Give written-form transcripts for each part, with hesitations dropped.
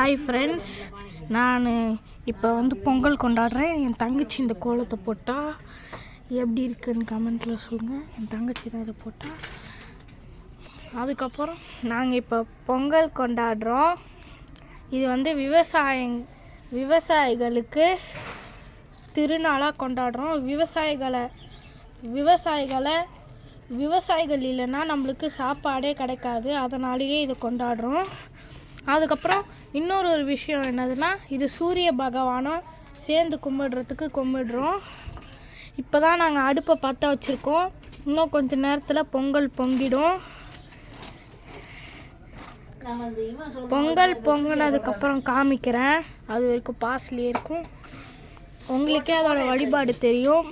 Hi friends, நான் இப்போ பொங்கல் கொண்டாடுறேன். என் தங்கச்சி இந்த கோலத்தை போட்டால் எப்படி இருக்குன்னு கமெண்ட்டில் சொல்லுங்கள். என் தங்கச்சி தான் இதை போட்டால். அதுக்கப்புறம் நாங்கள் இப்போ பொங்கல் கொண்டாடுறோம். இது விவசாயிகளுக்கு திருநாளாக கொண்டாடுறோம். விவசாயிகள் இல்லைன்னா நம்மளுக்கு சாப்பாடே கிடைக்காது. அதனாலேயே இதை கொண்டாடுறோம். அதுக்கப்புறம் இன்னொரு விஷயம் என்னதுன்னா, இது சூரிய பகவானை சேர்ந்து கும்பிடுறோம். இப்போ தான் நாங்கள் அடுப்பை பற்ற வச்சுருக்கோம். இன்னும் கொஞ்சம் நேரத்தில் பொங்கல் பொங்கிடும். பொங்கல் பொங்கினதுக்கப்புறம் காமிக்கிறேன். அது வரைக்கும் பாஸ்லேயே இருக்கும். உங்களுக்கே அதோட வழிபாடு தெரியும்.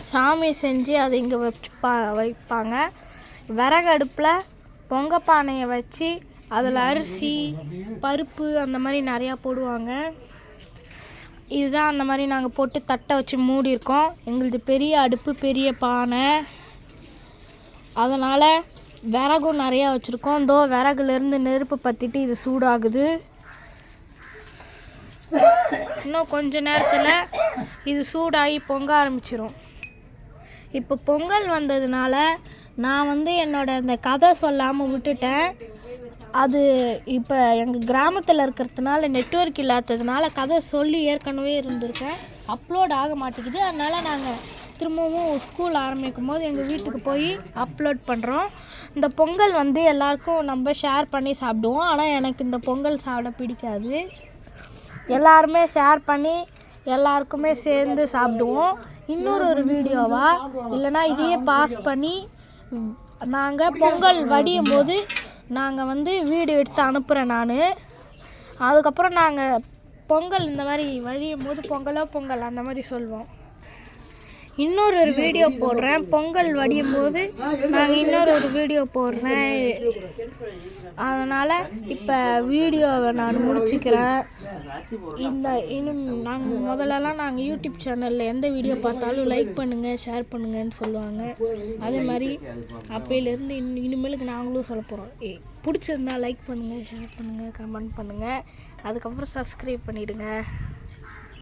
சாமி செஞ்சு அதை இங்கே வைப்பாங்க. விறகு அடுப்பில் பொங்கப்பானையை வச்சு அதில் அரிசி, பருப்பு அந்த மாதிரி நிறையா போடுவாங்க. இதுதான் அந்த மாதிரி நாங்கள் போட்டு தட்டை வச்சு மூடியிருக்கோம். எங்களது பெரிய அடுப்பு, பெரிய பானை. அதனால் விறகும் நிறையா வச்சுருக்கோம். விறகுலேருந்து நெருப்பு பற்றிட்டு இது சூடாகுது. இன்னும் கொஞ்ச நேரத்தில் இது சூடாகி பொங்க ஆரம்பிச்சிடும். இப்போ பொங்கல் வந்ததுனால நான் அந்த கதை சொல்லாமல் விட்டுட்டேன். அது இப்போ எங்கள் கிராமத்தில் இருக்கிறதுனால நெட்வொர்க் இல்லாததுனால கதை சொல்லி ஏற்கனவே இருந்திருக்கேன். அப்லோட் ஆக மாட்டேங்குது. அதனால் நாங்கள் திரும்பவும் ஸ்கூல் ஆரம்பிக்கும் போது எங்கள் வீட்டுக்கு போய் அப்லோட் பண்ணுறோம். இந்த பொங்கல் எல்லாருக்கும் நம்ம ஷேர் பண்ணி சாப்பிடுவோம். ஆனால் எனக்கு இந்த பொங்கல் சாப்பிட பிடிக்காது. எல்லாருமே ஷேர் பண்ணி எல்லாருக்குமே சேர்ந்து சாப்பிடுவோம். இன்னொரு வீடியோவா இல்லைனா இதையே பாஸ் பண்ணி நாங்கள் பொங்கல் வடியும் போது நாங்கள் வீடியோ எடுத்து அனுப்புகிறேன் நான். அதுக்கப்புறம் நாங்கள் பொங்கல் இந்த மாதிரி வழியும் போது பொங்கல் அந்த மாதிரி சொல்வோம். இன்னொரு வீடியோ போடுறேன். பொங்கல் வடியும் போது நாங்கள் இன்னொரு வீடியோ போடுறேன். அதனால் இப்போ வீடியோவை நான் முடிச்சுக்கிறேன். நாங்கள் யூடியூப் சேனலில் எந்த வீடியோ பார்த்தாலும் லைக் பண்ணுங்கள், ஷேர் பண்ணுங்கன்னு சொல்லுவாங்க. அதே மாதிரி அப்போலேருந்து இனிமேலுக்கு நாங்களும் சொல்ல போகிறோம். பிடிச்சிருந்தா லைக் பண்ணுங்கள், ஷேர் பண்ணுங்கள், கமெண்ட் பண்ணுங்கள். அதுக்கப்புறம் சப்ஸ்கிரைப் பண்ணிவிடுங்க.